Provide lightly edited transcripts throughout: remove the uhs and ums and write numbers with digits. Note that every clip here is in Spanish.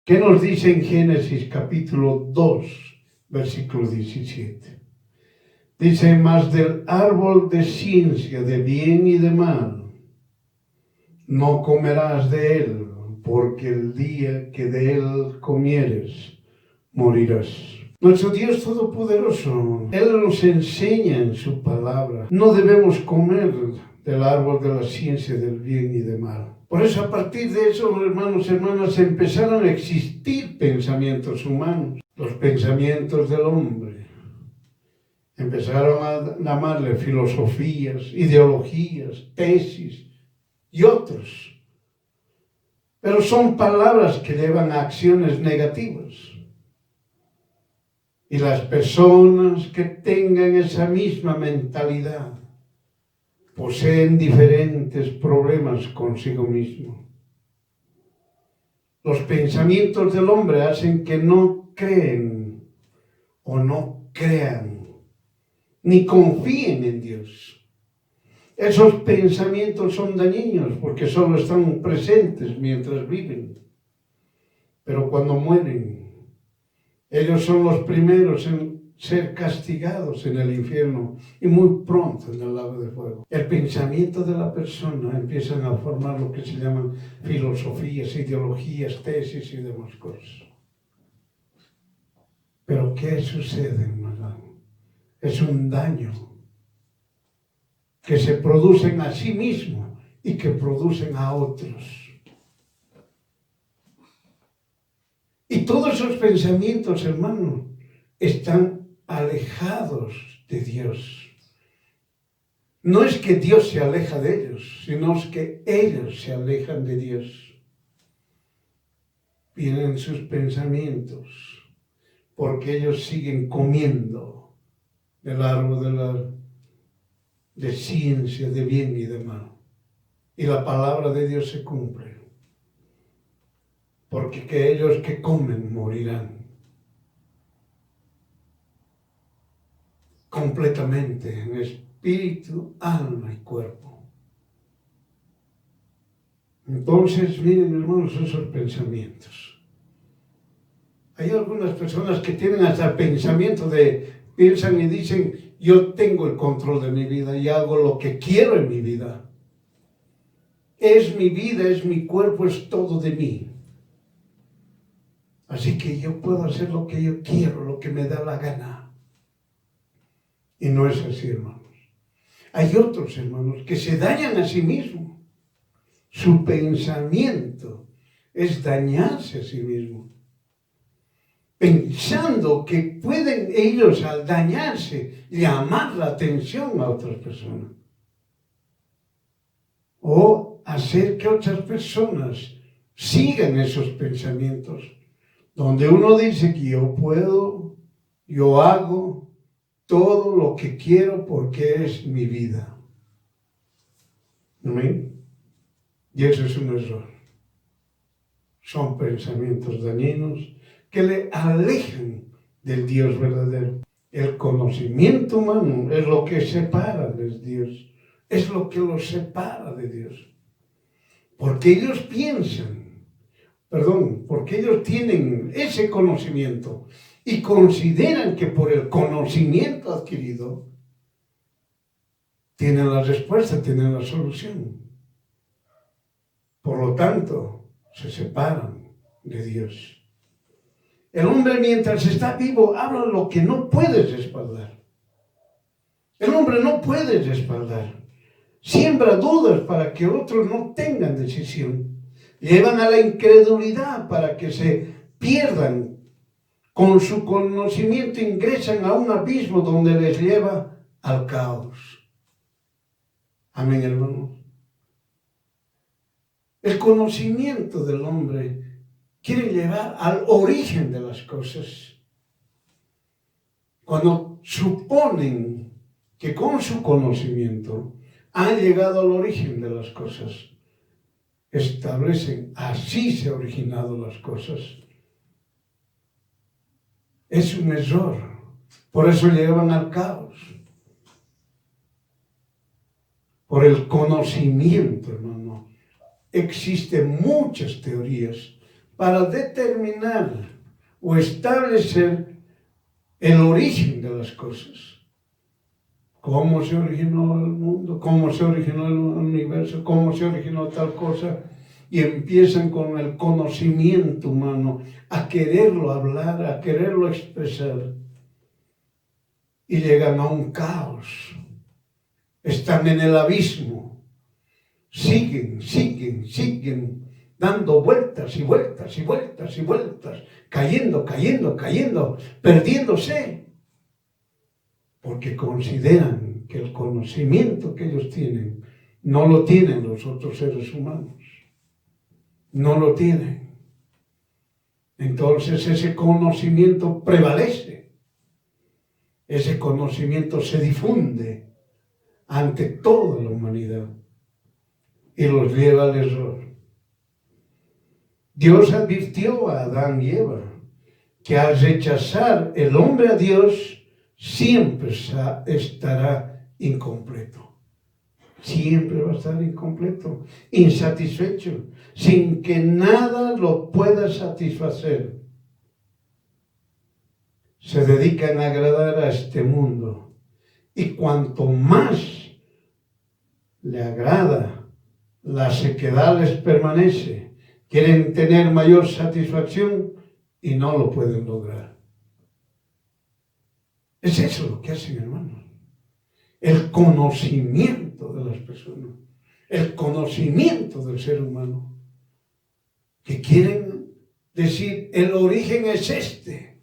¿Qué nos dice en Génesis capítulo 2, versículo 17? Dice, mas del árbol de ciencia de bien y de mal no comerás de él, porque el día que de él comieres, morirás. Nuestro Dios Todopoderoso, Él nos enseña en su palabra, no debemos comer del árbol de la ciencia del bien y del mal. Por eso, a partir de eso, hermanos y hermanas, empezaron a existir pensamientos humanos, los pensamientos del hombre. Empezaron a llamarle filosofías, ideologías, tesis y otros. Pero son palabras que llevan a acciones negativas. Y las personas que tengan esa misma mentalidad poseen diferentes problemas consigo mismo. Los pensamientos del hombre hacen que no creen o no crean, ni confíen en Dios. Esos pensamientos son dañinos porque solo están presentes mientras viven. Pero cuando mueren, ellos son los primeros en ser castigados en el infierno y muy pronto en el lago de fuego. El pensamiento de la persona empiezan a formar lo que se llaman filosofías, ideologías, tesis y demás cosas. Pero ¿qué sucede, hermano? Es un daño que se producen a sí mismos y que producen a otros. Y todos esos pensamientos, hermanos, están alejados de Dios. No es que Dios se aleja de ellos, sino es que ellos se alejan de Dios. Vienen sus pensamientos, porque ellos siguen comiendo del árbol de ciencia, de bien y de mal. Y la palabra de Dios se cumple. Porque que ellos que comen morirán. Completamente, en espíritu, alma y cuerpo. Entonces, miren, hermanos, esos pensamientos. Hay algunas personas que tienen hasta pensamiento piensan y dicen, yo tengo el control de mi vida y hago lo que quiero en mi vida. Es mi vida, es mi cuerpo, es todo de mí. Así que yo puedo hacer lo que yo quiero, lo que me da la gana. Y no es así, hermanos. Hay otros, hermanos, que se dañan a sí mismos. Su pensamiento es dañarse a sí mismo. Pensando que pueden ellos, al dañarse, llamar la atención a otras personas. O hacer que otras personas sigan esos pensamientos. Donde uno dice que yo puedo, yo hago todo lo que quiero porque es mi vida. ¿Amén? Y eso es un error. Son pensamientos dañinos que le alejan del Dios verdadero. El conocimiento humano es lo que separa de Dios. Es lo que los separa de Dios. Porque ellos porque ellos tienen ese conocimiento y consideran que por el conocimiento adquirido tienen la respuesta, tienen la solución. Por lo tanto, se separan de Dios. El hombre mientras está vivo habla lo que no puedes respaldar. El hombre no puede respaldar. Siembra dudas para que otros no tengan decisión. Llevan a la incredulidad para que se pierdan. Con su conocimiento ingresan a un abismo donde les lleva al caos. Amén, hermanos. El conocimiento del hombre quiere llevar al origen de las cosas. Cuando suponen que con su conocimiento han llegado al origen de las cosas, establecen, así se han originado las cosas. Es un error. Por eso llevan al caos. Por el conocimiento, hermano. Existen muchas teorías para determinar o establecer el origen de las cosas. Cómo se originó el mundo, cómo se originó el universo, cómo se originó tal cosa. Y empiezan con el conocimiento humano a quererlo hablar, a quererlo expresar. Y llegan a un caos. Están en el abismo. Siguen, dando vueltas y vueltas y vueltas y vueltas, cayendo, perdiéndose. Porque consideran que el conocimiento que ellos tienen no lo tienen los otros seres humanos. No lo tienen. Entonces ese conocimiento prevalece. Ese conocimiento se difunde ante toda la humanidad y los lleva al error. Dios advirtió a Adán y Eva que al rechazar el hombre a Dios siempre estará incompleto. Siempre va a estar incompleto, insatisfecho, sin que nada lo pueda satisfacer. Se dedican a agradar a este mundo y cuanto más le agrada, la sequedad les permanece. Quieren tener mayor satisfacción y no lo pueden lograr. Es eso lo que hacen, hermanos. El conocimiento de las personas, el conocimiento del ser humano, que quieren decir, el origen es este.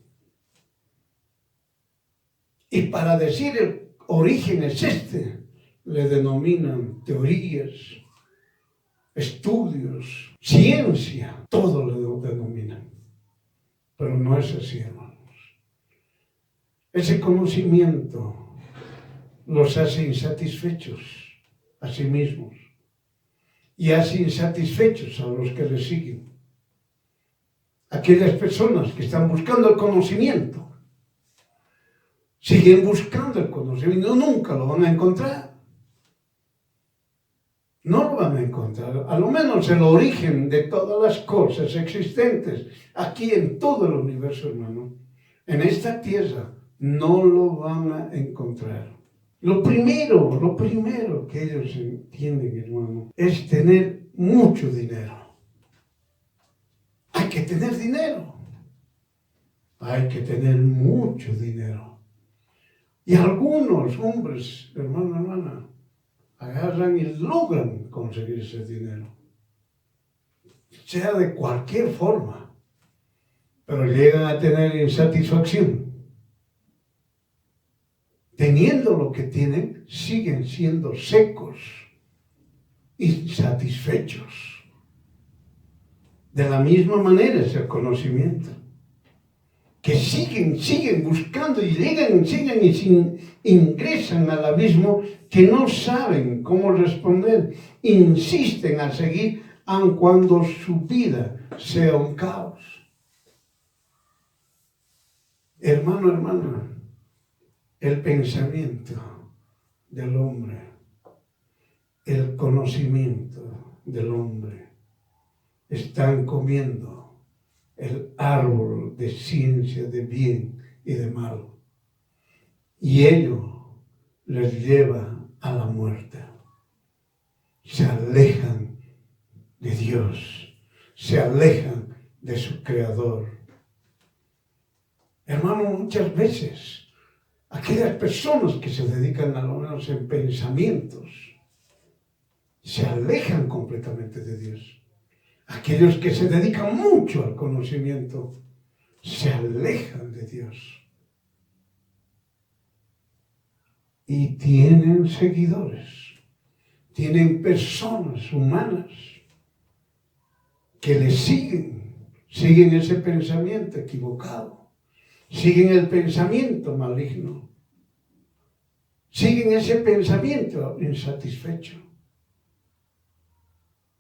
Y para decir el origen es este, le denominan teorías, estudios, ciencia, todo lo denominan. Pero no es así, hermanos. Ese conocimiento los hace insatisfechos a sí mismos y hace insatisfechos a los que les siguen. Aquellas personas que están buscando el conocimiento, siguen buscando el conocimiento, nunca lo van a encontrar. No lo van a encontrar, a lo menos el origen de todas las cosas existentes aquí en todo el universo, hermano, en esta tierra, no lo van a encontrar. Lo primero que ellos entienden, hermano, es tener mucho dinero. Hay que tener dinero. Hay que tener mucho dinero. Y algunos hombres, hermano, hermana, agarran y logran conseguir ese dinero. Sea de cualquier forma. Pero llegan a tener insatisfacción. Teniendo lo que tienen, siguen siendo secos, insatisfechos. De la misma manera es el conocimiento. Que siguen buscando y llegan y ingresan al abismo que no saben cómo responder. Insisten a seguir aun cuando su vida sea un caos. Hermano, hermana, el pensamiento del hombre, el conocimiento del hombre, están comiendo el árbol de ciencia de bien y de mal. Y ello les lleva a la muerte. Se alejan de Dios, se alejan de su Creador. Hermano, muchas veces aquellas personas que se dedican a lo menos en pensamientos se alejan completamente de Dios. Aquellos que se dedican mucho al conocimiento se alejan de Dios. Y tienen seguidores, tienen personas humanas que les siguen ese pensamiento equivocado, siguen el pensamiento maligno, siguen ese pensamiento insatisfecho.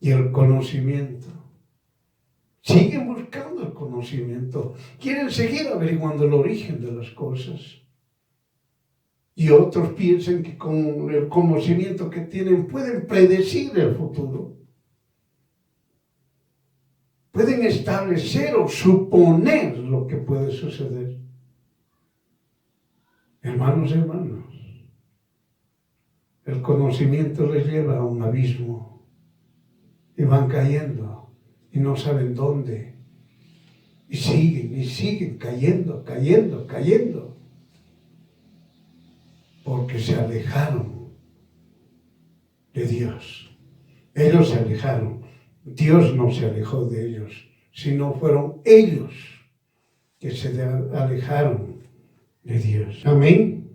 Y el conocimiento. Siguen buscando el conocimiento. Quieren seguir averiguando el origen de las cosas. Y otros piensan que con el conocimiento que tienen pueden predecir el futuro. pueden establecer o suponer lo que puede suceder. Hermanos, el conocimiento les lleva a un abismo y van cayendo y no saben dónde. Y siguen cayendo, porque se alejaron de Dios. Ellos se alejaron. Dios no se alejó de ellos, sino fueron ellos que se alejaron de Dios. Amén.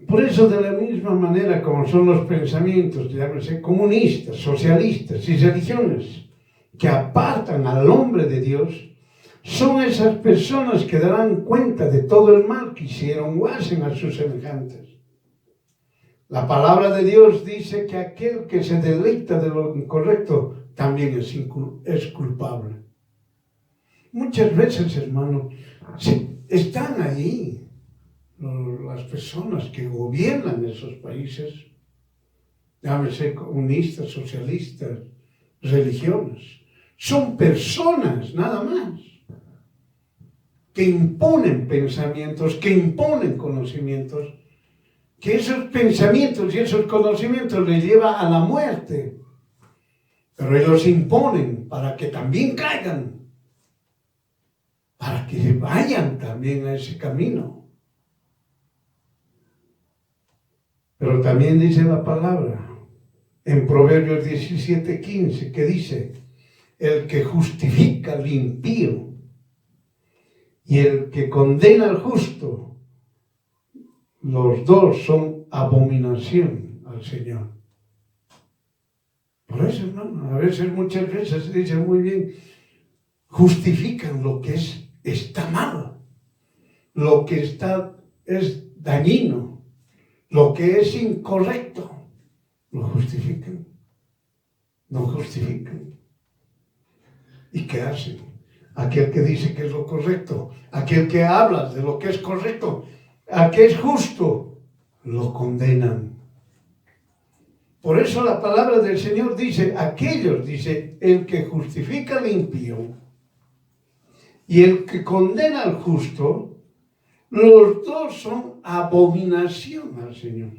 Por eso, de la misma manera como son los pensamientos, llámese comunistas, socialistas y religiones, que apartan al hombre de Dios, son esas personas que darán cuenta de todo el mal que hicieron o hacen a sus semejantes. La palabra de Dios dice que aquel que se deleita de lo incorrecto también es culpable. Muchas veces, hermano, están ahí las personas que gobiernan esos países, llámese comunistas, socialistas, religiones. Son personas, nada más, que imponen pensamientos, que imponen conocimientos, que esos pensamientos y esos conocimientos les llevan a la muerte. Pero ellos imponen para que también caigan, para que vayan también a ese camino. Pero también dice la palabra en Proverbios 17:15, que dice: el que justifica al impío y el que condena al justo, los dos son abominación al Señor. Por eso, hermano, muchas veces se dice muy bien, justifican lo que está mal, lo que es dañino, lo que es incorrecto, lo justifican, no justifican. ¿Y qué hacen? Aquel que dice que es lo correcto, aquel que habla de lo que es correcto, aquel que es justo, lo condenan. Por eso la palabra del Señor dice, el que justifica al impío y el que condena al justo, los dos son abominación al Señor.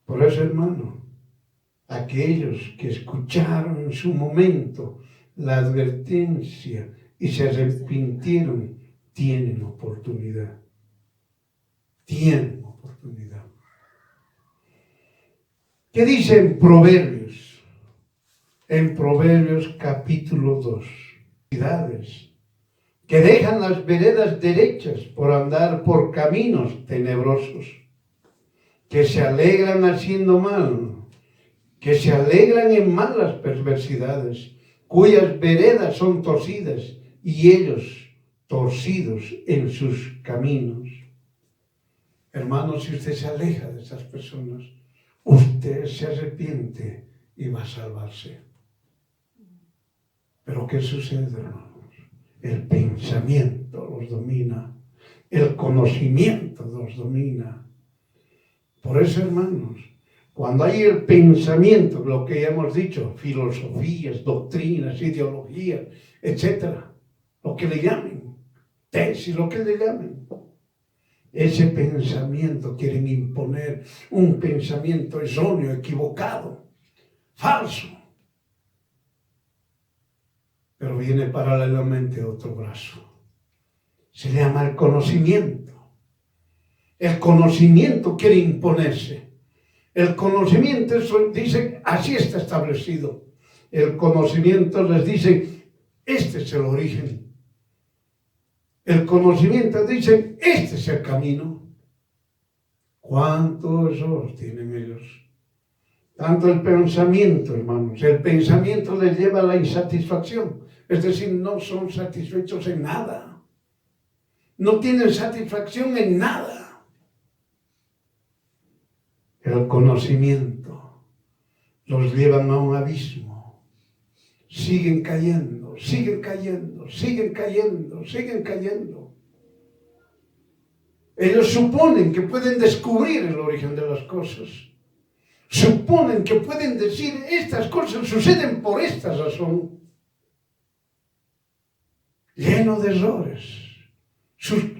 Por eso, hermano, aquellos que escucharon en su momento la advertencia y se arrepintieron, tienen oportunidad. Tienen oportunidad. ¿Qué dice en Proverbios? En Proverbios capítulo 2. Que dejan las veredas derechas por andar por caminos tenebrosos, que se alegran haciendo mal, que se alegran en malas perversidades, cuyas veredas son torcidas y ellos torcidos en sus caminos. Hermano, si usted se aleja de esas personas, usted se arrepiente y va a salvarse. Pero ¿qué sucede, hermanos? El pensamiento los domina, el conocimiento los domina. Por eso, hermanos, cuando hay el pensamiento, lo que ya hemos dicho, filosofías, doctrinas, ideologías, etcétera, lo que le llamen, tesis, lo que le llamen, ese pensamiento quieren imponer un pensamiento erróneo, equivocado, falso. Pero viene paralelamente otro brazo. Se llama el conocimiento. El conocimiento quiere imponerse. El conocimiento dice, así está establecido. El conocimiento les dice, este es el origen. El conocimiento dice, este es el camino. ¿Cuántos errores tienen ellos? Tanto el pensamiento, hermanos. El pensamiento les lleva a la insatisfacción. Es decir, no son satisfechos en nada. No tienen satisfacción en nada. El conocimiento los llevan a un abismo. Siguen cayendo, siguen cayendo, siguen cayendo, siguen cayendo. Ellos suponen que pueden descubrir el origen de las cosas. suponen que pueden decir estas cosas suceden por esta razón. Lleno de errores.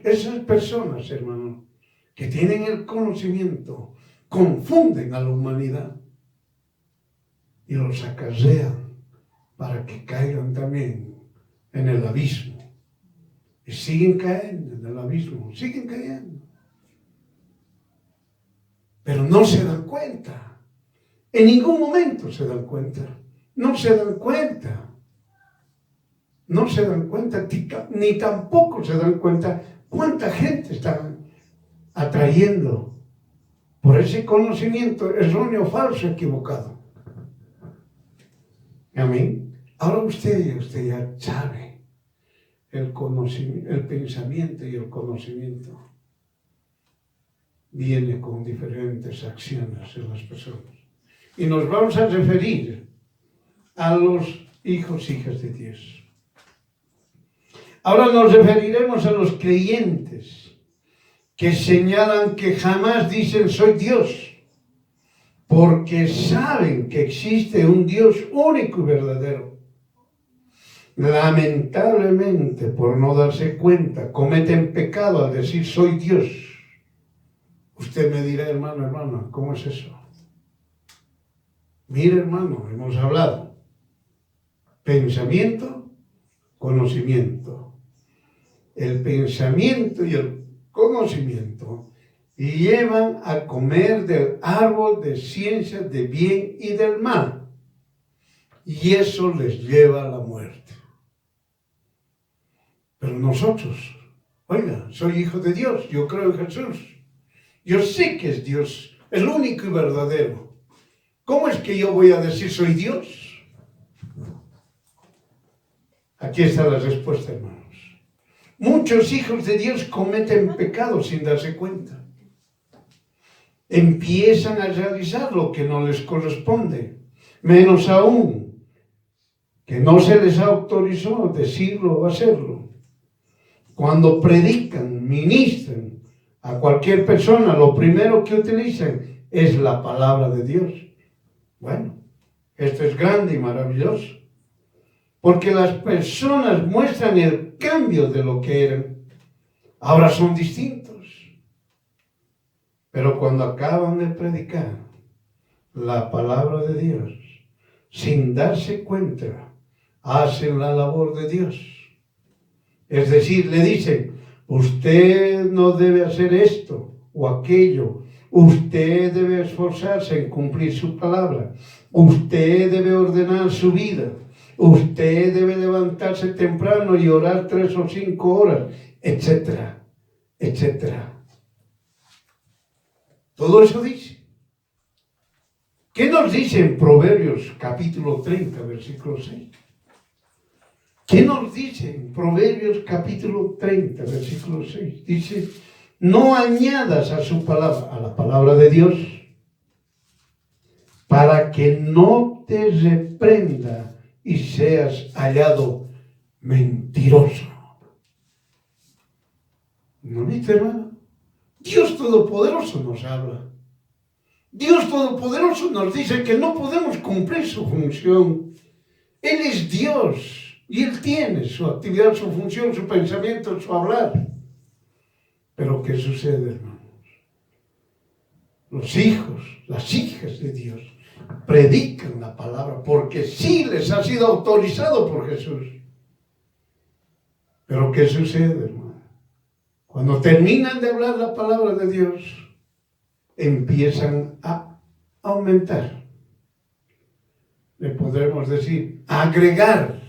Esas personas, hermano, que tienen el conocimiento, confunden a la humanidad y los acarrean para que caigan también en el abismo. Y siguen cayendo en el abismo, siguen cayendo. Pero no se dan cuenta. En ningún momento se dan cuenta. No se dan cuenta. No se dan cuenta, ni tampoco se dan cuenta cuánta gente están atrayendo por ese conocimiento erróneo, falso, equivocado. Amén. Ahora usted ya sabe el conocimiento, el pensamiento y el conocimiento viene con diferentes acciones en las personas. Y nos vamos a referir a los hijos, hijas de Dios. Ahora nos referiremos a los creyentes que señalan que jamás dicen soy Dios, porque saben que existe un Dios único y verdadero. Lamentablemente, por no darse cuenta, cometen pecado al decir soy Dios. Usted me dirá, hermano, ¿cómo es eso? Mire, hermano, hemos hablado. Pensamiento, conocimiento. El pensamiento y el conocimiento llevan a comer del árbol de ciencia del bien y del mal. Y eso les lleva a la muerte. Pero nosotros, oiga, soy hijo de Dios, yo creo en Jesús. Yo sé que es Dios, el único y verdadero. ¿Cómo es que yo voy a decir soy Dios? Aquí está la respuesta, hermanos. Muchos hijos de Dios cometen pecados sin darse cuenta. Empiezan a realizar lo que no les corresponde, menos aún que no se les autorizó decirlo o hacerlo. Cuando predican, ministran a cualquier persona, lo primero que utilizan es la palabra de Dios. Bueno, esto es grande y maravilloso, porque las personas muestran el cambio de lo que eran. Ahora son distintos. Pero cuando acaban de predicar la palabra de Dios, sin darse cuenta, hacen la labor de Dios. Es decir, le dicen, usted no debe hacer esto o aquello. Usted debe esforzarse en cumplir su palabra. Usted debe ordenar su vida. Usted debe levantarse temprano y orar 3 o 5 horas, etcétera, etcétera. Todo eso dice. ¿Qué nos dice en Proverbios capítulo 30, versículo 6? ¿Qué nos dice en Proverbios capítulo 30, versículo 6? Dice, no añadas a su palabra, a la palabra de Dios, para que no te reprenda y seas hallado mentiroso. ¿No viste, hermano? Dios Todopoderoso nos habla. Dios Todopoderoso nos dice que no podemos cumplir su función. Él es Dios y Él tiene su actividad, su función, su pensamiento, su hablar. Pero ¿qué sucede, hermanos? Los hijos, las hijas de Dios predican la palabra porque sí les ha sido autorizado por Jesús. Pero ¿qué sucede, hermano? Cuando terminan de hablar la palabra de Dios, empiezan a aumentar. Le podremos decir, agregar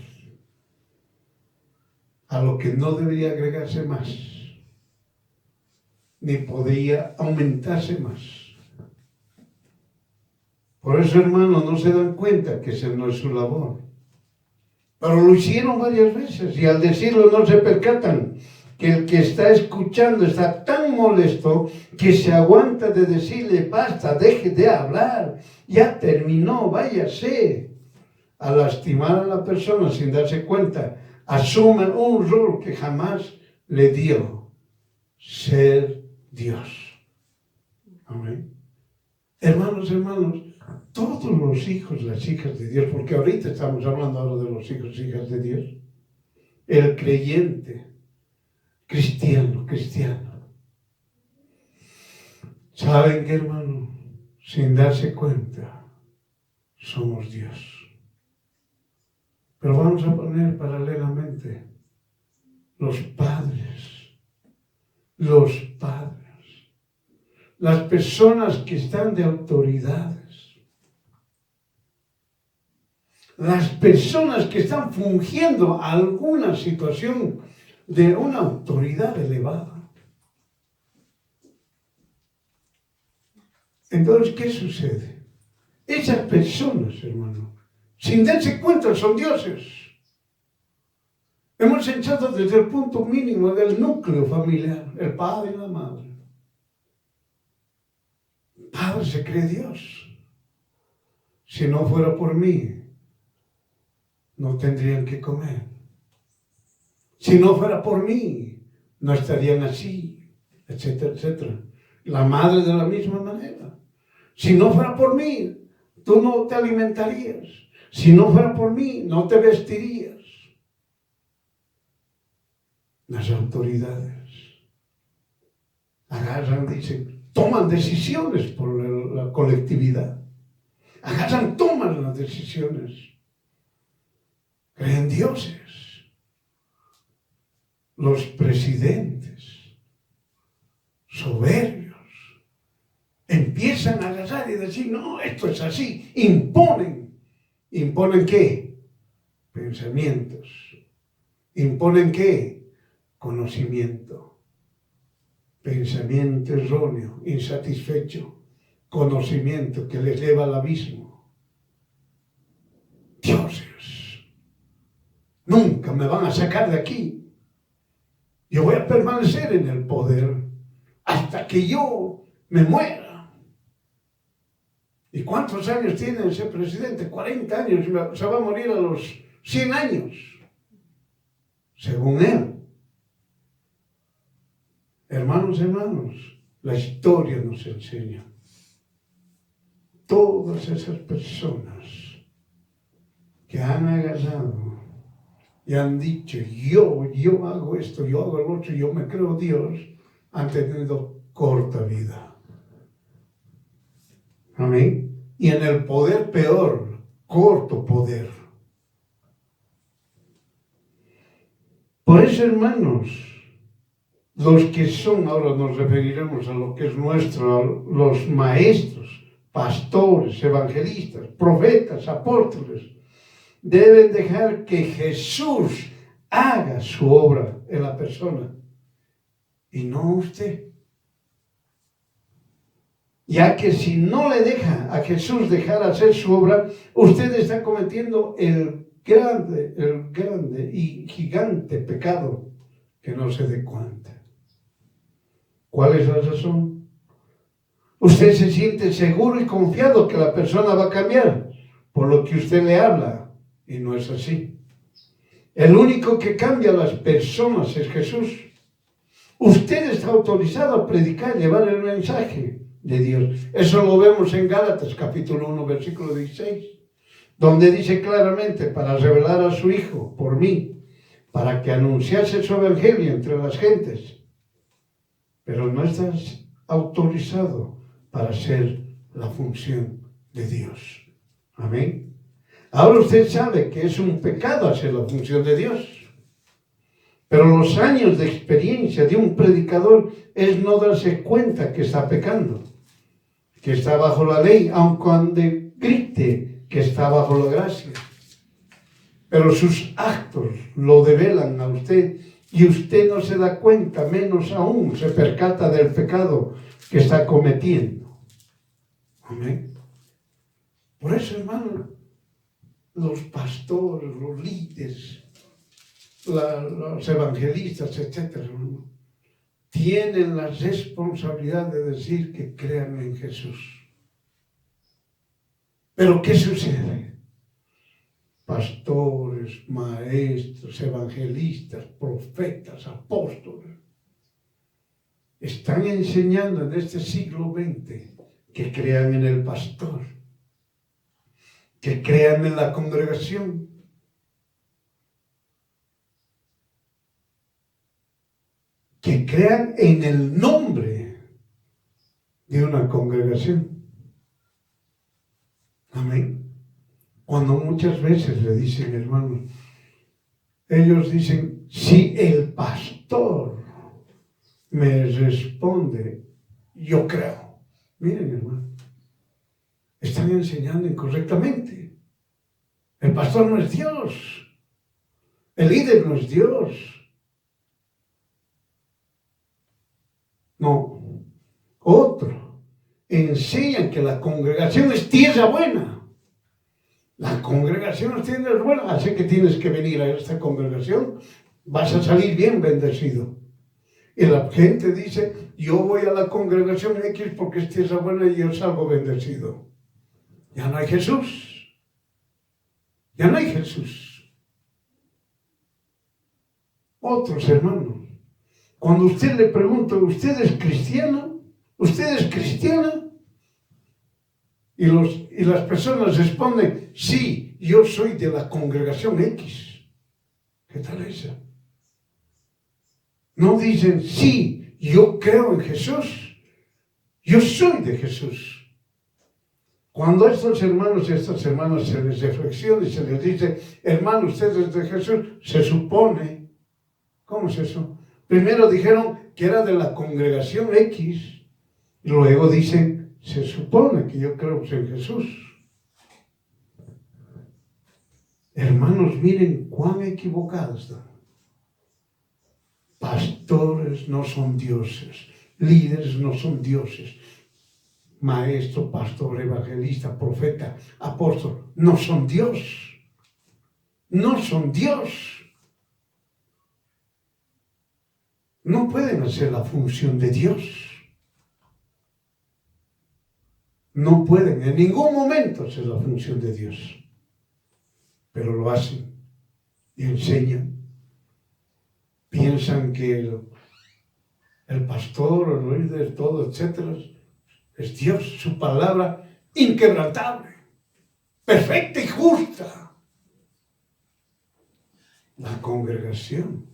a lo que no debería agregarse más, ni podría aumentarse más. Por eso, hermanos, no se dan cuenta que esa no es su labor. Pero lo hicieron varias veces y al decirlo no se percatan que el que está escuchando está tan molesto que se aguanta de decirle basta, deje de hablar, ya terminó, váyase. A lastimar a la persona sin darse cuenta, asume un rol que jamás le dio, ser Dios. Amén. Hermanos, todos los hijos, las hijas de Dios, porque ahorita estamos hablando ahora de los hijos y hijas de Dios, el creyente, cristiano, ¿saben qué, hermano? Sin darse cuenta, somos Dios. Pero vamos a poner paralelamente los padres, las personas que están de autoridades, las personas que están fungiendo alguna situación de una autoridad elevada. Entonces, ¿qué sucede? Esas personas, hermano, sin darse cuenta, son dioses. Hemos echado desde el punto mínimo del núcleo familiar, el padre y la madre. El padre se cree Dios. Si no fuera por mí, no tendrían que comer. Si no fuera por mí, no estarían así, etcétera, etcétera. La madre de la misma manera. Si no fuera por mí, tú no te alimentarías. Si no fuera por mí, no te vestirías. Las autoridades agarran, dicen, toman decisiones por la colectividad. Agarran, toman las decisiones. Creen dioses. Los presidentes soberbios empiezan a agarrar y decir, no, esto es así. Imponen. ¿Imponen qué? Pensamientos. ¿Imponen qué? Conocimiento. Pensamiento erróneo, insatisfecho. Conocimiento que les lleva al abismo. Dioses, nunca me van a sacar de aquí. Yo voy a permanecer en el poder hasta que yo me muera. ¿Y cuántos años tiene ese presidente? 40 años, se va a morir a los 100 años, según él. Hermanos, la historia nos enseña. Todas esas personas que han agarrado y han dicho, yo hago esto, yo hago lo otro, yo me creo Dios, han tenido corta vida. Amén. Y en el poder peor, corto poder. Por eso, hermanos, los que son, ahora nos referiremos a lo que es nuestro, los maestros, pastores, evangelistas, profetas, apóstoles, deben dejar que Jesús haga su obra en la persona y no usted. Ya que si no le deja a Jesús dejar hacer su obra, usted está cometiendo el grande y gigante pecado que no se dé cuenta. ¿Cuál es la razón? Usted se siente seguro y confiado que la persona va a cambiar por lo que usted le habla. Y no es así. El único que cambia a las personas es Jesús. Usted está autorizado a predicar, llevar el mensaje de Dios. Eso lo vemos en Gálatas capítulo 1, versículo 16, donde dice claramente, para revelar a su Hijo por mí, para que anunciase su evangelio entre las gentes. Pero no estás autorizado para hacer la función de Dios. Amén. Ahora usted sabe que es un pecado hacer la función de Dios. Pero los años de experiencia de un predicador es no darse cuenta que está pecando, que está bajo la ley, aun cuando grite que está bajo la gracia. Pero sus actos lo develan a usted y usted no se da cuenta, menos aún se percata del pecado que está cometiendo. Amén. Por eso, hermano, los pastores, los líderes, los evangelistas, etcétera, tienen la responsabilidad de decir que crean en Jesús. Pero ¿qué sucede? Pastores, maestros, evangelistas, profetas, apóstoles, están enseñando en este siglo XX que crean en el pastor. que crean en la congregación. Que crean en el nombre de una congregación. Amén. Cuando muchas veces le dicen, hermanos, ellos dicen, si el pastor me responde, yo creo. Miren, hermano, están enseñando incorrectamente. El pastor no es Dios. El líder no es Dios. No. Otro. Enseñan que la congregación es tierra buena. La congregación es tierra buena, así que tienes que venir a esta congregación. Vas a salir bien bendecido. Y la gente dice, yo voy a la congregación X porque es tierra buena y yo salgo bendecido. Ya no hay Jesús. Ya no hay Jesús. Otros hermanos, cuando usted le pregunta, ¿usted es cristiano? ¿Usted es cristiana? Y las personas responden, sí, yo soy de la congregación X. ¿Qué tal esa? No dicen, sí, yo creo en Jesús. Yo soy de Jesús. Cuando a estos hermanos y a estas hermanas se les reflexiona y se les dice, hermano, usted es de Jesús, se supone. ¿Cómo es eso? Primero dijeron que era de la congregación X. Y luego dicen, se supone que yo creo en Jesús. Hermanos, miren cuán equivocados están. Pastores no son dioses, líderes no son dioses, maestro, pastor, evangelista, profeta, apóstol, no son Dios. No son Dios. No pueden hacer la función de Dios. No pueden en ningún momento hacer la función de Dios. Pero lo hacen y enseñan. Piensan que el pastor, el líder, todo, etcétera, es Dios, su palabra inquebrantable, perfecta y justa. La congregación,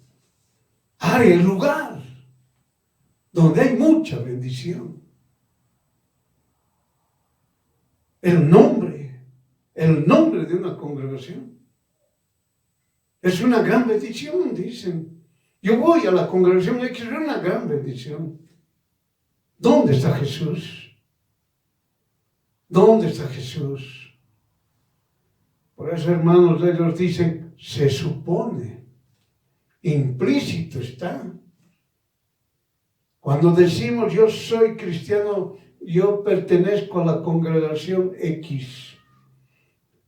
área, el lugar donde hay mucha bendición. El nombre de una congregación es una gran bendición, dicen. Yo voy a la congregación X, es una gran bendición. ¿Dónde está Jesús? ¿Dónde está Jesús? Por eso, hermanos, ellos dicen, se supone, implícito está. Cuando decimos yo soy cristiano, yo pertenezco a la congregación X.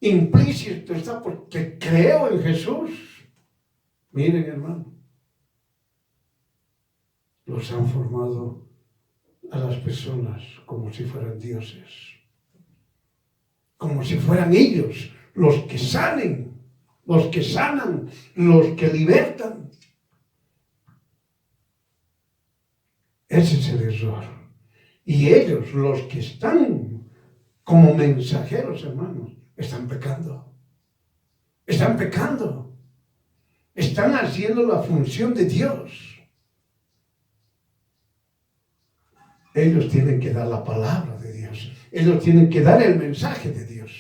Implícito está porque creo en Jesús. Miren, hermano, los han formado a las personas como si fueran dioses. Como si fueran ellos los que sanen, los que sanan, los que libertan. Ese es el error. Y ellos, los que están como mensajeros, hermanos, están pecando. Están pecando. Están haciendo la función de Dios. Ellos tienen que dar la palabra de Dios. Ellos tienen que dar el mensaje de Dios.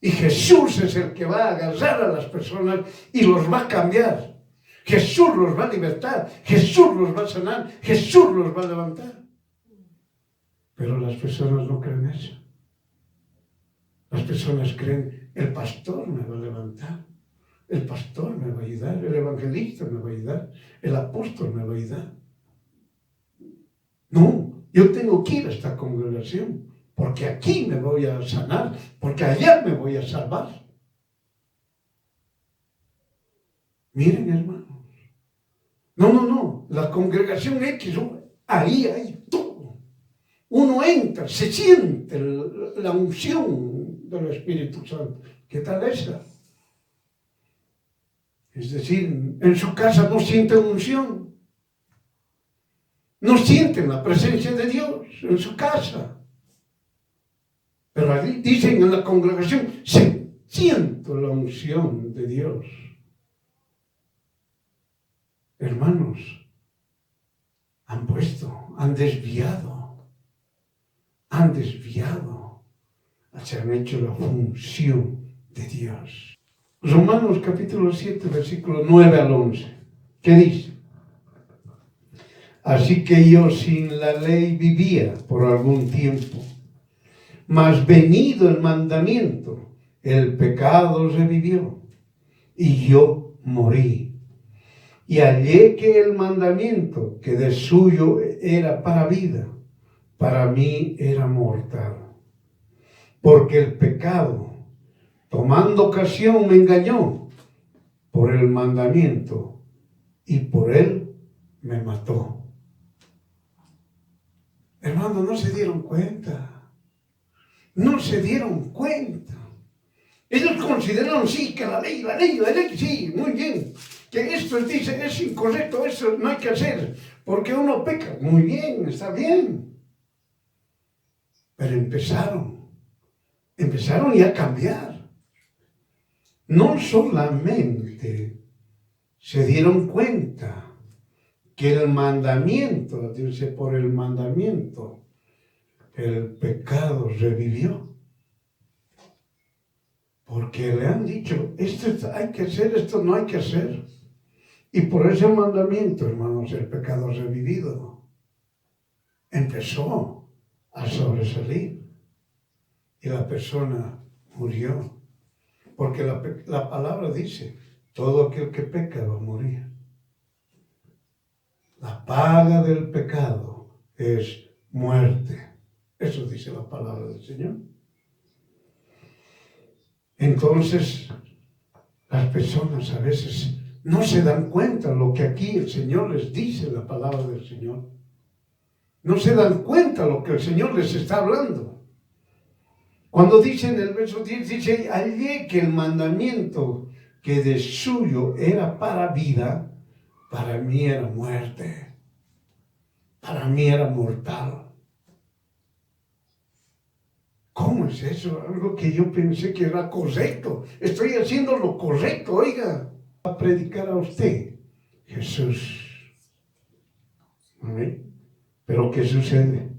Y Jesús es el que va a agarrar a las personas y los va a cambiar. Jesús los va a libertar. Jesús los va a sanar. Jesús los va a levantar. Pero las personas no creen eso. Las personas creen, el pastor me va a levantar. El pastor me va a ayudar. El evangelista me va a ayudar. El apóstol me va a ayudar. No, yo tengo que ir a esta congregación, porque aquí me voy a sanar, porque allá me voy a salvar. Miren, hermanos. No, la congregación X, ahí hay todo. Uno entra, se siente la unción del Espíritu Santo. ¿Qué tal esa? Es decir, en su casa no sienten unción. No sienten la presencia de Dios en su casa. Pero allí dicen en la congregación, siento la unción de Dios. Hermanos, han desviado, se han hecho la función de Dios. Romanos capítulo 7, versículo 9 al 11. ¿Qué dice? Así que yo sin la ley vivía por algún tiempo, mas venido el mandamiento, el pecado revivió y yo morí. Y hallé que el mandamiento que de suyo era para vida, para mí era mortal. Porque el pecado, tomando ocasión, me engañó por el mandamiento y por él me mató. Hermanos, no se dieron cuenta. No se dieron cuenta. Ellos consideraron, sí, que la ley, sí, muy bien. Que esto dice es incorrecto, eso no hay que hacer, porque uno peca. Muy bien, está bien. Pero empezaron ya a cambiar. No solamente se dieron cuenta que el mandamiento, dice, por el mandamiento, el pecado revivió. Porque le han dicho, esto hay que hacer, esto no hay que hacer. Y por ese mandamiento, hermanos, el pecado revivido empezó a sobresalir. Y la persona murió. Porque la palabra dice, todo aquel que peca va a morir. La paga del pecado es muerte. Eso dice la palabra del Señor. Entonces, las personas a veces no se dan cuenta de lo que aquí el Señor les dice, la palabra del Señor. No se dan cuenta de lo que el Señor les está hablando. Cuando dice en el verso 10, dice, hallé que el mandamiento que de suyo era para vida, para mí era muerte. Para mí era mortal. ¿Cómo es eso? Algo que yo pensé que era correcto. Estoy haciendo lo correcto, oiga. Va a predicar a usted, Jesús. ¿Amén? Pero ¿qué sucede?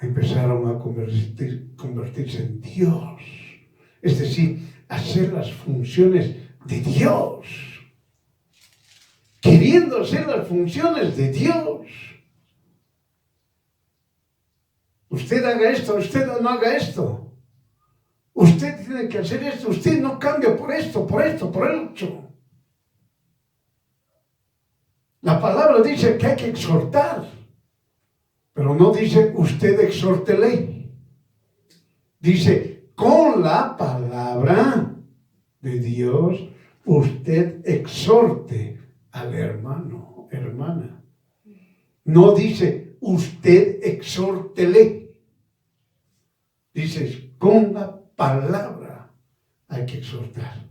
Empezaron a convertirse en Dios. Es decir, hacer las funciones de Dios. Queriendo hacer las funciones de Dios. Usted haga esto, usted no haga esto. Usted tiene que hacer esto, usted no cambia por esto, por el otro. La palabra dice que hay que exhortar, pero no dice usted exhórtele. Dice, con la palabra de Dios, usted exhorte al hermano, hermana. No dice, usted exhórtele. Dice, con la palabra hay que exhortar.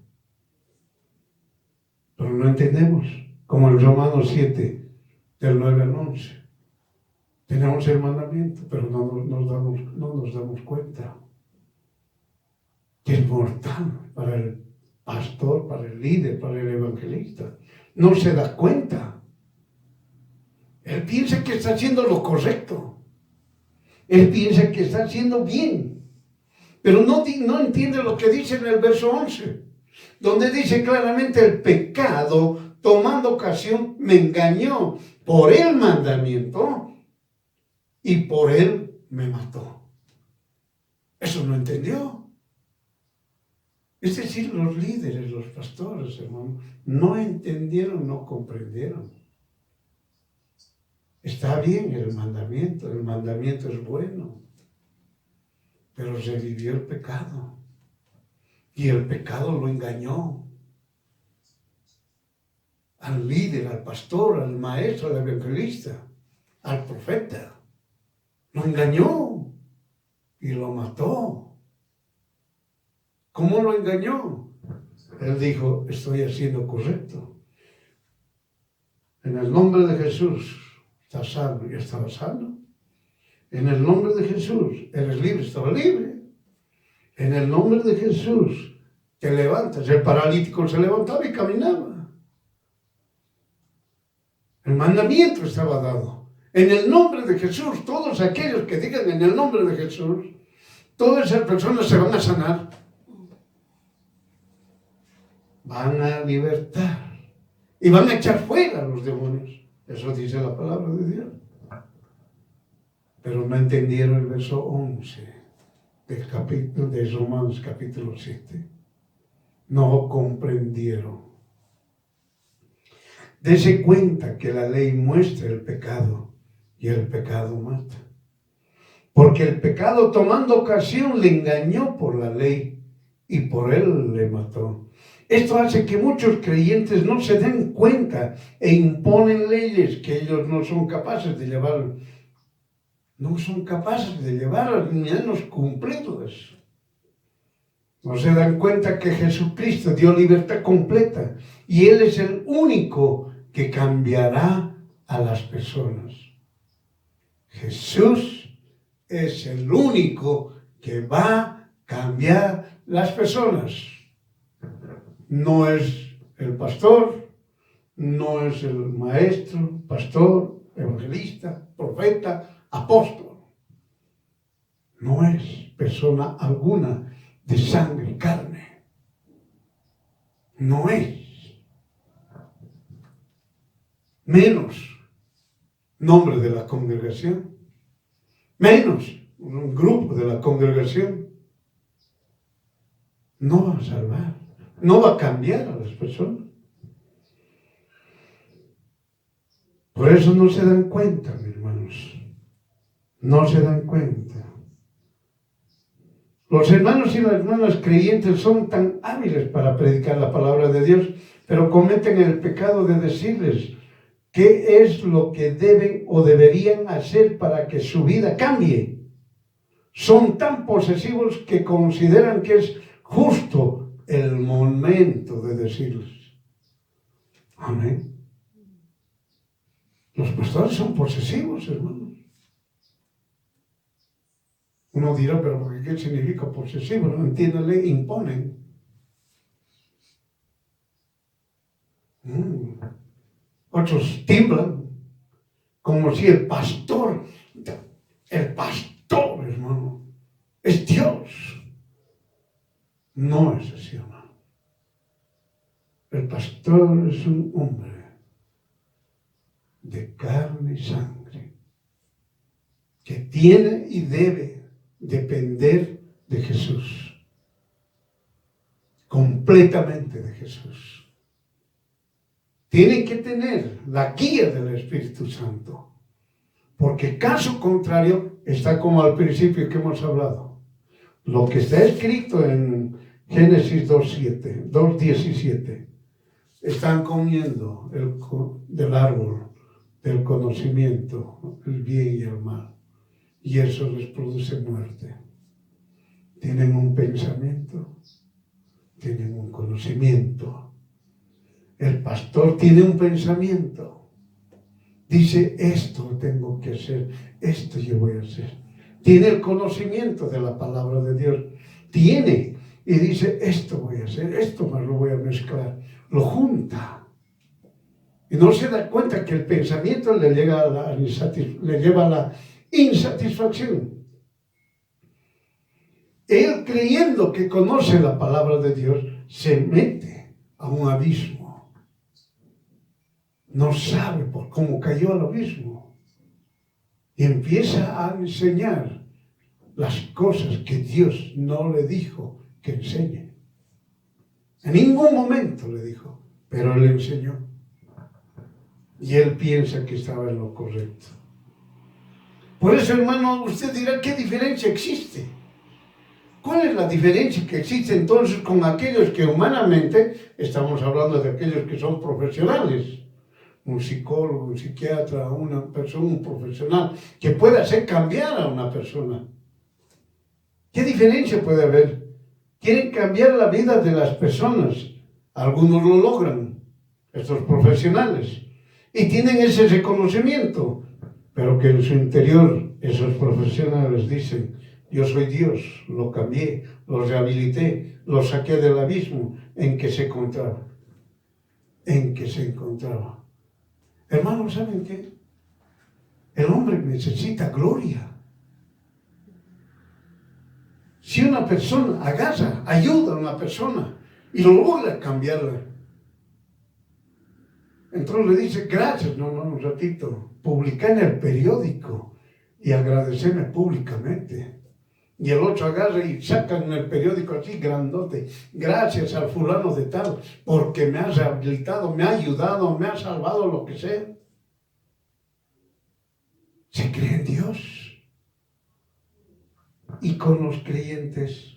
Pero no entendemos, como en Romanos 7, del 9 al 11. Tenemos el mandamiento, pero no nos damos cuenta que es mortal para el pastor, para el líder, para el evangelista. No se da cuenta. Él piensa que está haciendo lo correcto. Él piensa que está haciendo bien. Pero no entiende lo que dice en el verso 11, donde dice claramente el pecado, tomando ocasión, me engañó por el mandamiento y por él me mató. Eso no entendió. Es decir, los líderes, los pastores, hermano, no entendieron, no comprendieron. Está bien el mandamiento es bueno, pero revivió el pecado y el pecado lo engañó al líder, al pastor, al maestro, al evangelista, al profeta. Lo engañó y lo mató. ¿Cómo lo engañó? Él dijo, estoy haciendo correcto. En el nombre de Jesús, está sano. Y estaba sano. En el nombre de Jesús, eres libre, estaba libre. En el nombre de Jesús, te levantas. El paralítico se levantaba y caminaba. El mandamiento estaba dado. En el nombre de Jesús, todos aquellos que digan en el nombre de Jesús, todas esas personas se van a sanar. Van a libertar. Y van a echar fuera a los demonios. Eso dice la palabra de Dios. Pero no entendieron el verso 11 del capítulo de Romanos capítulo 7. No comprendieron. Dese cuenta que la ley muestra el pecado y el pecado mata. Porque el pecado, tomando ocasión, le engañó por la ley y por él le mató. Esto hace que muchos creyentes no se den cuenta e imponen leyes que ellos no son capaces de llevar. No son capaces de llevarlas ni menos cumplirlas. No se dan cuenta que Jesucristo dio libertad completa y Él es el único que cambiará a las personas. Jesús es el único que va a cambiar las personas. No es el pastor, no es el maestro, pastor, evangelista, profeta, apóstol. No es persona alguna de sangre y carne. No es. Menos nombre de la congregación. Menos un grupo de la congregación. No va a salvar. No va a cambiar a las personas. Por eso no se dan cuenta, mis hermanos. No se dan cuenta. Los hermanos y las hermanas creyentes son tan hábiles para predicar la palabra de Dios, pero cometen el pecado de decirles qué es lo que deben o deberían hacer para que su vida cambie. Son tan posesivos que consideran que es justo el momento de decirles. Amén. Los pastores son posesivos, hermanos. Uno dirá, pero ¿qué significa posesivo? No entiéndale, imponen. Otros tiemblan, como si el pastor, hermano, es Dios. No es así, hermano. El pastor es un hombre de carne y sangre que tiene y debe depender de Jesús, completamente de Jesús. Tienen que tener la guía del Espíritu Santo, porque caso contrario está como al principio que hemos hablado. Lo que está escrito en Génesis 2:17, están comiendo del árbol del conocimiento, el bien y el mal. Y eso les produce muerte. Tienen un pensamiento, tienen un conocimiento. El pastor tiene un pensamiento. Dice, esto tengo que hacer, esto yo voy a hacer. Tiene el conocimiento de la palabra de Dios. Tiene, y dice, esto voy a hacer, esto más lo voy a mezclar. Lo junta. Y no se da cuenta que el pensamiento le lleva a la insatisfacción. Él, creyendo que conoce la palabra de Dios, se mete a un abismo. No sabe por cómo cayó al abismo. Y empieza a enseñar las cosas que Dios no le dijo que enseñe. En ningún momento le dijo, pero él le enseñó. Y él piensa que estaba en lo correcto. Por eso, hermano, usted dirá, ¿qué diferencia existe? ¿Cuál es la diferencia que existe entonces con aquellos que humanamente, estamos hablando de aquellos que son profesionales, un psicólogo, un psiquiatra, una persona, un profesional, que puede hacer cambiar a una persona? ¿Qué diferencia puede haber? Quieren cambiar la vida de las personas. Algunos lo logran, estos profesionales, y tienen ese reconocimiento. pero que en su interior esos profesionales dicen, yo soy Dios, lo cambié, lo rehabilité, lo saqué del abismo en que se encontraba. En que se encontraba. Hermanos, ¿saben qué? El hombre necesita gloria. Si una persona agarra, ayuda a una persona y logra cambiarla, entonces le dice, gracias, no, un ratito, publica en el periódico y agradecerme públicamente. Y el otro agarra y saca en el periódico así grandote, gracias al fulano de tal, porque me ha rehabilitado, me ha ayudado, me ha salvado, lo que sea. Se cree en Dios. Y con los creyentes,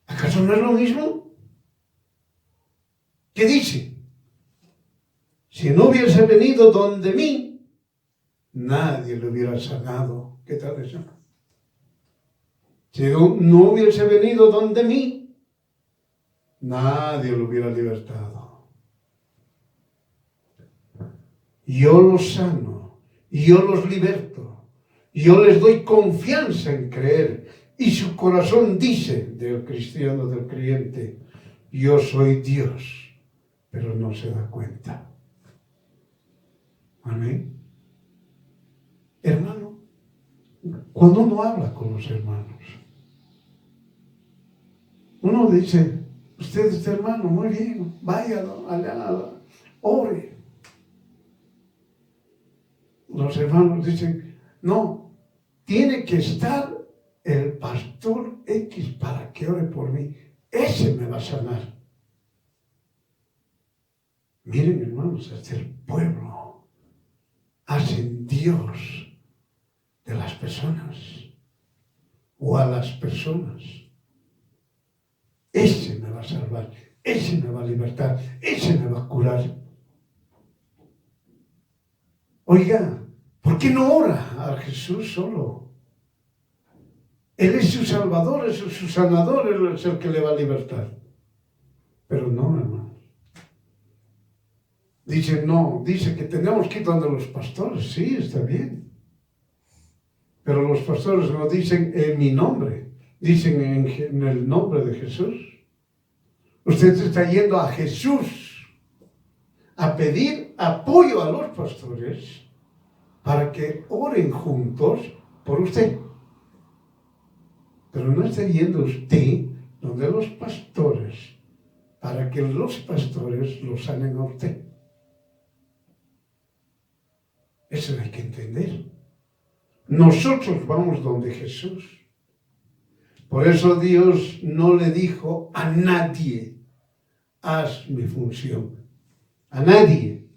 ¿acaso no es lo mismo? ¿Qué dice? Si no hubiese venido donde mí, nadie le hubiera sanado. ¿Qué tal eso? Si no hubiese venido donde mí, nadie lo hubiera libertado. Yo los sano, yo los liberto, yo les doy confianza en creer. Y su corazón dice del cristiano, del creyente, yo soy Dios, pero no se da cuenta. Amén. Hermano, cuando uno habla con los hermanos, uno dice, usted es hermano, muy bien, vaya allá, ore. Los hermanos dicen, no, tiene que estar el pastor X para que ore por mí. Ese me va a sanar. Miren, hermanos, hasta el pueblo hacen Dios de las personas o a las personas. Ese me va a salvar, ese me va a libertar, ese me va a curar. Oiga, ¿por qué no ora a Jesús solo? Él es su salvador, es su sanador, Él es el que le va a libertar. Pero no, hermanos. Dice, no, dice que tenemos que ir donde los pastores. Sí, está bien. Pero los pastores no dicen en mi nombre, dicen en el nombre de Jesús. Usted está yendo a Jesús a pedir apoyo a los pastores para que oren juntos por usted. Pero no está yendo usted donde los pastores para que los pastores lo sanen a usted. Eso hay que entender. Nosotros vamos donde Jesús. Por eso Dios no le dijo a nadie, haz mi función. A nadie.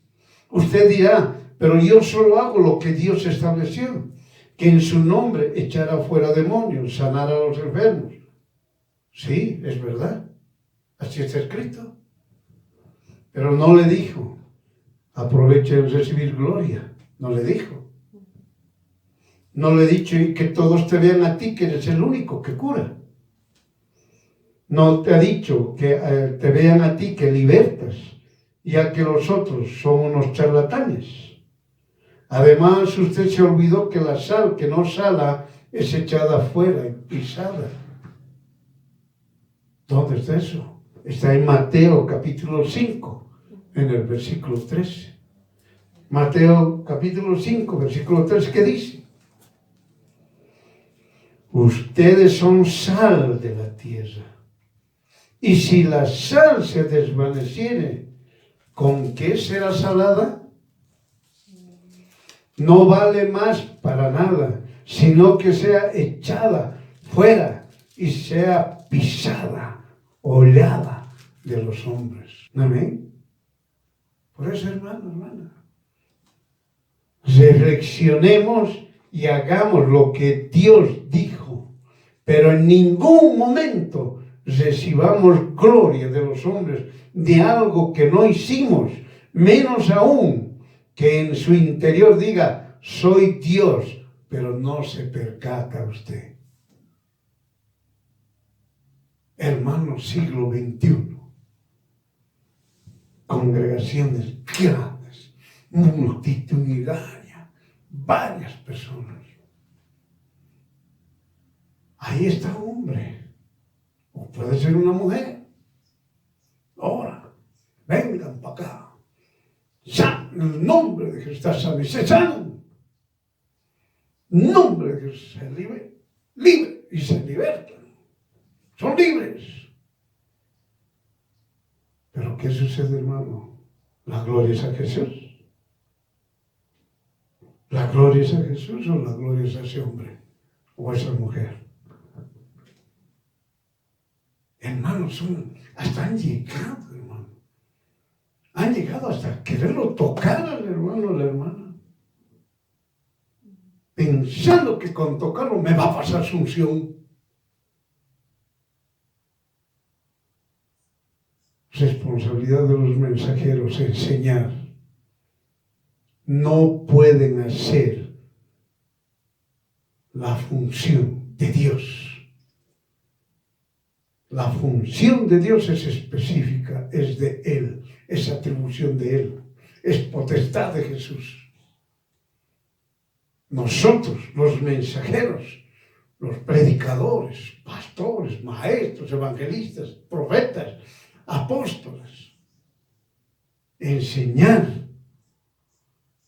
Usted dirá, pero yo solo hago lo que Dios estableció, que en su nombre echará fuera demonios, sanará a los enfermos. Sí, es verdad. Así está escrito. Pero no le dijo, aproveche en recibir gloria. No le dijo. No le he dicho que todos te vean a ti, que eres el único que cura. No te ha dicho que te vean a ti, que libertas, ya que los otros son unos charlatanes. Además, usted se olvidó que la sal que no sala es echada afuera y pisada. ¿Dónde está eso? Está en Mateo capítulo 5, en el versículo 13. Mateo capítulo 5, versículo 13, ¿qué dice? Ustedes son sal de la tierra. Y si la sal se desvaneciere, ¿con qué será salada? No vale más para nada, sino que sea echada fuera y sea pisada, hollada de los hombres. ¿Amén? Por eso, hermana, reflexionemos y hagamos lo que Dios dijo, pero en ningún momento recibamos gloria de los hombres de algo que no hicimos, menos aún que en su interior diga, soy Dios, pero no se percata usted. Hermano, siglo XXI, congregaciones grandes, multitudinaria, varias personas. Ahí está un hombre, o puede ser una mujer. Ahora, vengan para acá. En el nombre de Jesús está sano y se sanan. En el nombre de Jesús se libre y se libertan. Son libres. Pero ¿qué sucede, hermano? La gloria es a Jesús. ¿La gloria es a Jesús o la gloria es a ese hombre o a esa mujer? Hermanos, hasta han llegado, hermano. Han llegado hasta quererlo tocar al hermano o la hermana. Pensando que con tocarlo me va a pasar su unción. Responsabilidad de los mensajeros, enseñar. No pueden hacer la función de Dios. La función de Dios es específica, es de Él, es atribución de Él, es potestad de Jesús. Nosotros, los mensajeros, los predicadores, pastores, maestros, evangelistas, profetas, apóstoles, enseñar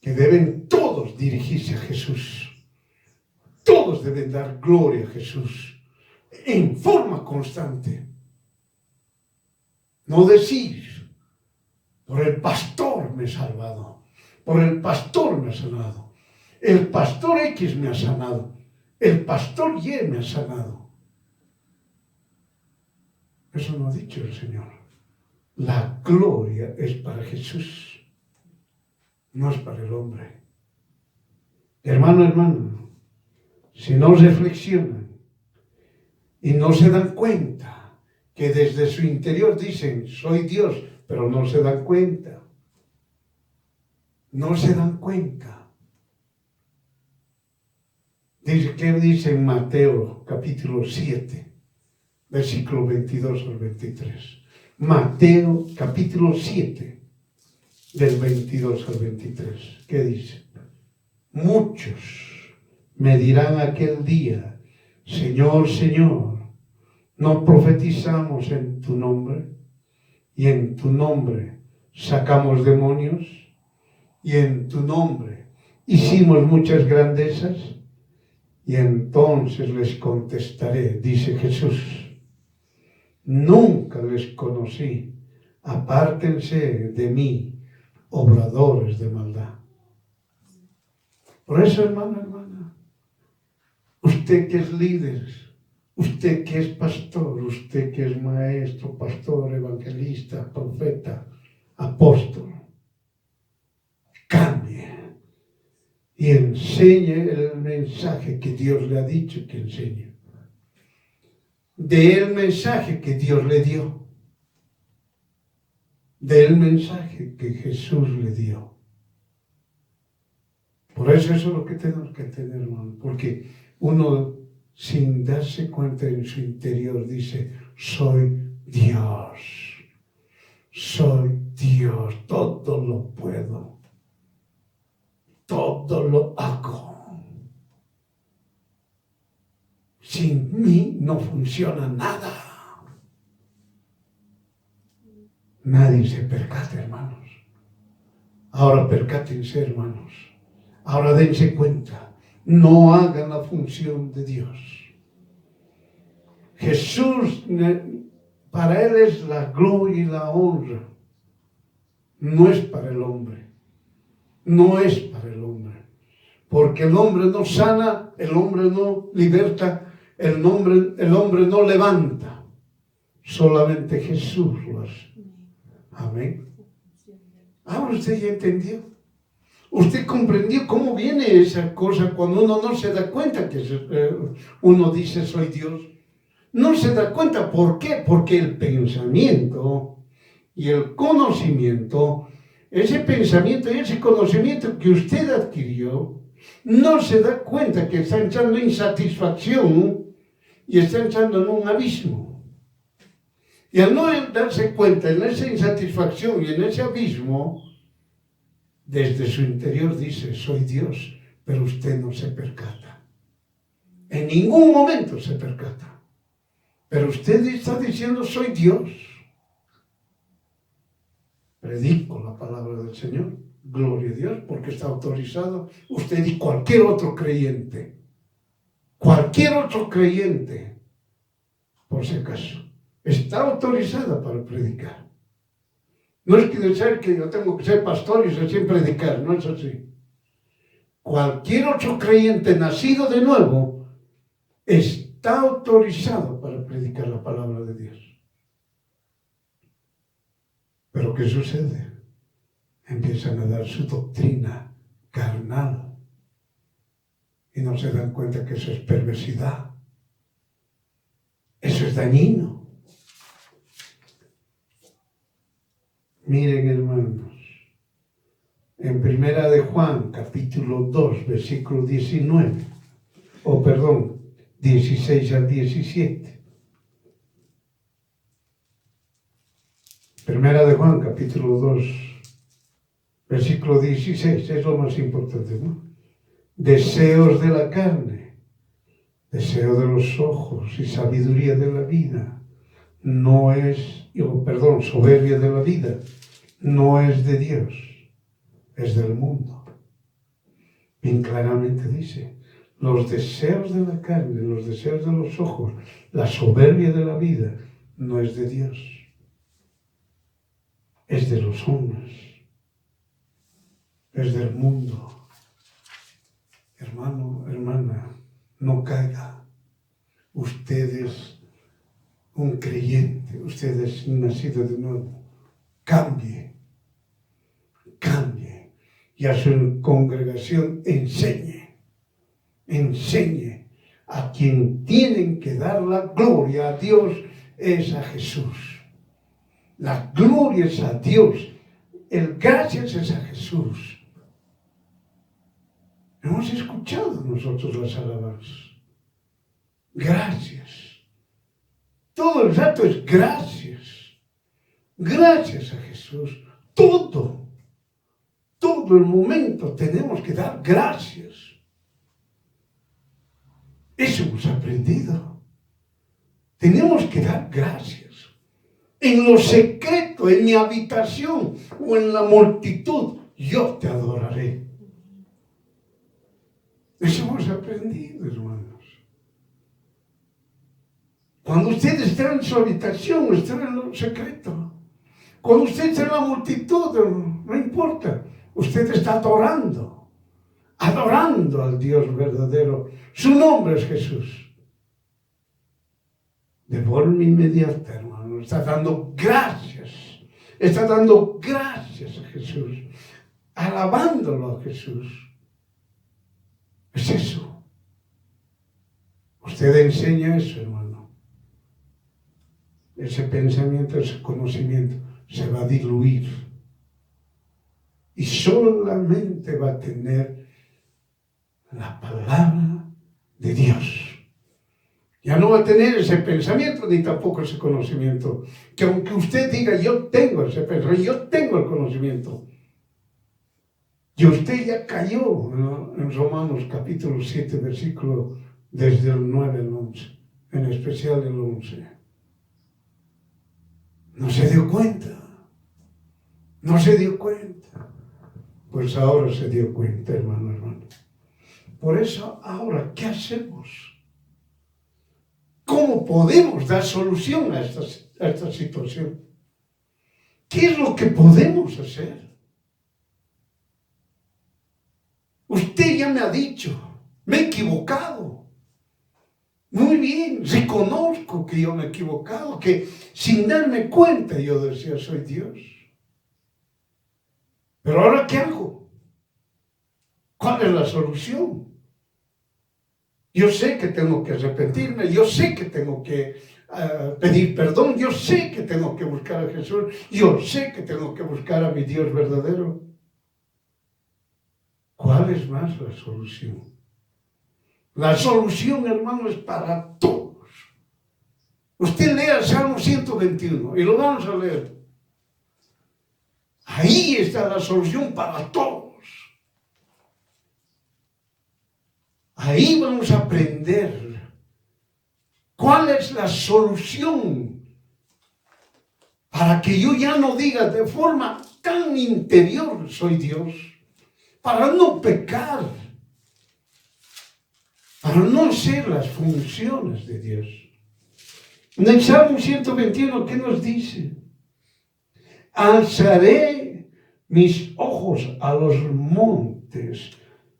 que deben todos dirigirse a Jesús. Todos deben dar gloria a Jesús en forma constante. No decir, por el pastor me he salvado, por el pastor me ha sanado, el pastor X me ha sanado, el pastor Y me ha sanado. Eso no ha dicho el Señor. La gloria es para Jesús, no es para el hombre. Hermano, si no reflexionan y no se dan cuenta que desde su interior dicen, soy Dios, pero no se dan cuenta. No se dan cuenta. ¿Qué dice en Mateo capítulo 7, versículo 22 al 23? Mateo capítulo 7, del 22 al 23. ¿Qué dice? Muchos me dirán aquel día, Señor, Señor, ¿no profetizamos en tu nombre? Y en tu nombre sacamos demonios, y en tu nombre hicimos muchas grandezas. Y entonces les contestaré, dice Jesús, nunca les conocí, apártense de mí, obradores de maldad. Por eso, hermana, usted que es líder, usted que es pastor, usted que es maestro, pastor, evangelista, profeta, apóstol, cambie y enseñe el mensaje que Dios le ha dicho que enseñe. De el mensaje que Dios le dio. Del mensaje que Jesús le dio. Por eso es lo que tenemos que tener, hermano. Porque uno, sin darse cuenta en su interior, dice, soy Dios. Soy Dios. Todo lo puedo. Todo lo hago. Sin mí no funciona nada. Nadie se percata, hermanos. Ahora percátense, hermanos. Ahora dense cuenta. No hagan la función de Dios. Jesús, para Él es la gloria y la honra. No es para el hombre. No es para el hombre. Porque el hombre no sana, el hombre no liberta, el hombre no levanta. Solamente Jesús lo hace. Amén. Ahora usted ya entendió. Usted comprendió cómo viene esa cosa cuando uno no se da cuenta que uno dice soy Dios. No se da cuenta. ¿Por qué? Porque el pensamiento y el conocimiento, ese pensamiento y ese conocimiento que usted adquirió, no se da cuenta que está entrando en insatisfacción y está entrando en un abismo. Y al no darse cuenta en esa insatisfacción y en ese abismo, desde su interior dice, soy Dios, pero usted no se percata. En ningún momento se percata. Pero usted está diciendo, soy Dios. Predico la palabra del Señor, gloria a Dios, porque está autorizado usted y cualquier otro creyente. Cualquier otro creyente, por si acaso, está autorizada para predicar. No es que decir que yo tengo que ser pastor y recién predicar, no es así. Cualquier otro creyente nacido de nuevo está autorizado para predicar la palabra de Dios. Pero ¿qué sucede? Empiezan a dar su doctrina carnal y no se dan cuenta que eso es perversidad. Eso es dañino. Miren, hermanos, en Primera de Juan, capítulo 2, versículo 16 al 17. Primera de Juan, capítulo 2, versículo 16, es lo más importante, ¿no? Deseos de la carne, deseo de los ojos y sabiduría de la vida, soberbia de la vida, no es de Dios, es del mundo. Bien claramente dice, los deseos de la carne, los deseos de los ojos, la soberbia de la vida, no es de Dios, es de los hombres, es del mundo. Hermano, hermana, no caiga. Usted es un creyente, usted es nacido de nuevo. Cambie y a su congregación enseñe a quien tienen que dar la gloria a Dios es a Jesús. La gloria es a Dios, el gracias es a Jesús. Hemos escuchado nosotros las alabanzas. Gracias. Todo el rato es gracias. Gracias a Jesús. Todo el momento tenemos que dar gracias. Eso hemos aprendido. Tenemos que dar gracias. En lo secreto, en mi habitación o en la multitud, yo te adoraré. Eso hemos aprendido, hermanos. Cuando usted está en su habitación, está en lo secreto. Cuando usted está en la multitud, no importa. Usted está adorando al Dios verdadero. Su nombre es Jesús. De forma inmediata, hermano, está dando gracias. Está dando gracias a Jesús. Alabándolo a Jesús. Es eso. Usted enseña eso, hermano. Ese pensamiento, ese conocimiento se va a diluir. Y solamente va a tener la palabra de Dios. Ya no va a tener ese pensamiento ni tampoco ese conocimiento. Que aunque usted diga, yo tengo ese pensamiento, yo tengo el conocimiento. Y usted ya cayó, ¿no?, en Romanos capítulo 7, versículo desde el 9 al 11, en especial el 11. No se dio cuenta. No se dio cuenta. Pues ahora se dio cuenta, hermano. Por eso, ahora, ¿qué hacemos? ¿Cómo podemos dar solución a esta situación? ¿Qué es lo que podemos hacer? Usted ya me ha dicho, me he equivocado. Muy bien, reconozco que yo me he equivocado, que sin darme cuenta yo decía, soy Dios. Pero ahora, ¿qué hago? ¿Cuál es la solución? Yo sé que tengo que arrepentirme, yo sé que tengo que pedir perdón, yo sé que tengo que buscar a Jesús, yo sé que tengo que buscar a mi Dios verdadero. ¿Cuál es más la solución? La solución, hermano, es para todos. Usted lea el Salmo 121 y lo vamos a leer. Ahí está la solución para todos. Ahí vamos a aprender cuál es la solución para que yo ya no diga de forma tan interior soy Dios, para no pecar, para no hacer las funciones de Dios. En el Salmo 121, ¿qué nos dice? Alzaré mis ojos a los montes,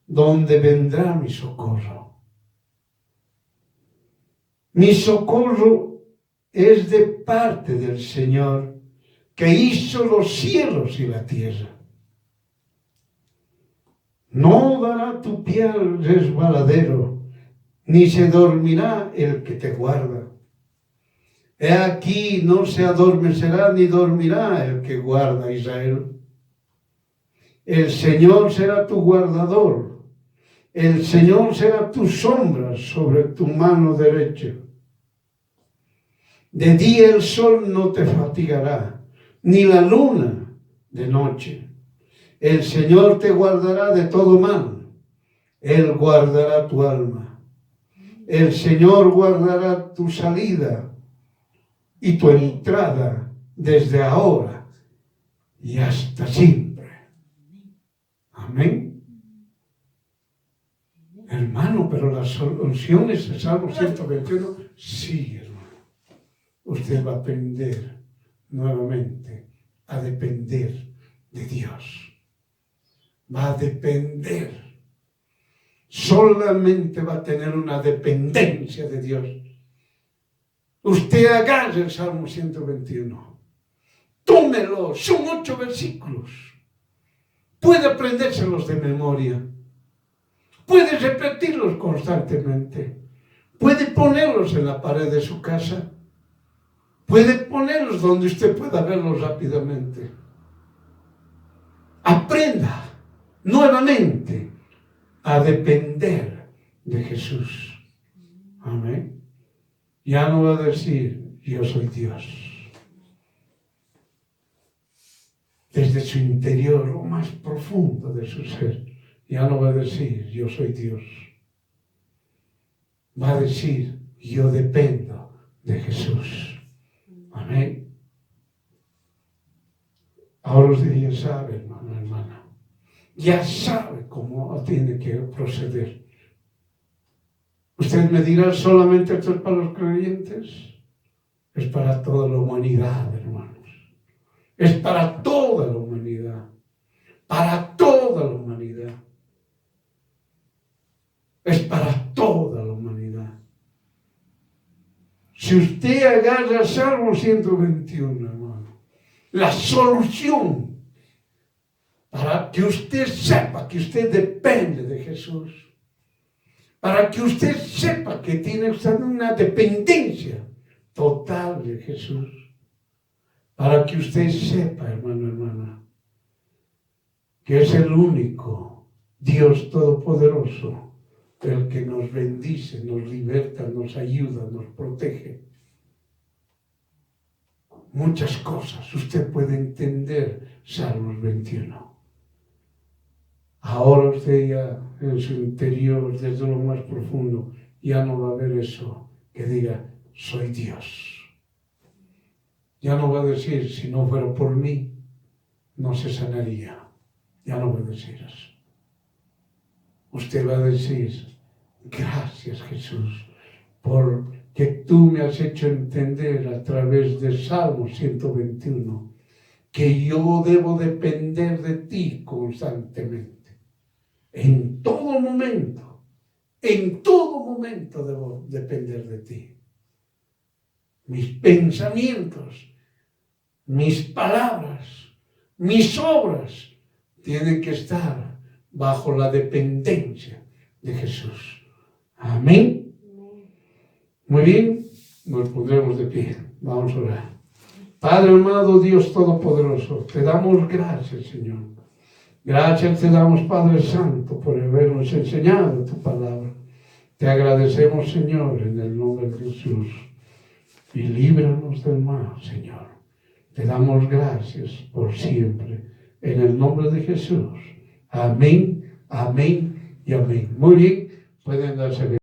donde vendrá mi socorro. Mi socorro es de parte del Señor, que hizo los cielos y la tierra. No dará tu pie al resbaladero, ni se dormirá el que te guarda. He aquí, no se adormecerá ni dormirá el que guarda a Israel. El Señor será tu guardador. El Señor será tu sombra sobre tu mano derecha. De día el sol no te fatigará, ni la luna de noche. El Señor te guardará de todo mal. Él guardará tu alma. El Señor guardará tu salida y tu entrada desde ahora y hasta siempre. Amén. Hermano, pero la solución es el Salmo 121. Sí, hermano. Usted va a aprender nuevamente a depender de Dios. Va a depender. Solamente va a tener una dependencia de Dios. Usted agarre el Salmo 121. Tómelo, son 8 versículos. Puede aprendérselos de memoria. Puede repetirlos constantemente. Puede ponerlos en la pared de su casa. Puede ponerlos donde usted pueda verlos rápidamente. Aprenda nuevamente a depender de Jesús. Amén. Ya no va a decir, yo soy Dios. Desde su interior, lo más profundo de su ser, ya no va a decir, yo soy Dios. Va a decir, yo dependo de Jesús. Amén. Ahora usted ya sabe, hermano, hermana. Ya sabe cómo tiene que proceder. Usted me dirá, solamente esto es para los creyentes. Es para toda la humanidad, hermanos. Es para toda la humanidad. Para toda la humanidad. Es para toda la humanidad. Si usted agarra Salmo 121, hermano, la solución para que usted sepa que usted depende de Jesús, para que usted sepa que tiene usted una dependencia total de Jesús, para que usted sepa, hermano, hermana, que es el único Dios Todopoderoso, el que nos bendice, nos liberta, nos ayuda, nos protege. Muchas cosas usted puede entender Salmos 21. Ahora usted ya en su interior, desde lo más profundo, ya no va a ver eso que diga, soy Dios. Ya no va a decir, si no fuera por mí, no se sanaría. Ya no va a decir eso. Usted va a decir, gracias Jesús, porque tú me has hecho entender a través de Salmo 121 que yo debo depender de ti constantemente. En todo momento debo depender de ti. Mis pensamientos, mis palabras, mis obras tienen que estar bajo la dependencia de Jesús. Amén. Muy bien, nos pondremos de pie. Vamos a orar. Padre amado, Dios Todopoderoso, te damos gracias, Señor. Gracias te damos, Padre Santo, por habernos enseñado tu palabra. Te agradecemos, Señor, en el nombre de Jesús. Y líbranos del mal, Señor. Te damos gracias por siempre. en el nombre de Jesús. Amén, amén y amén. Muy bien, pueden darse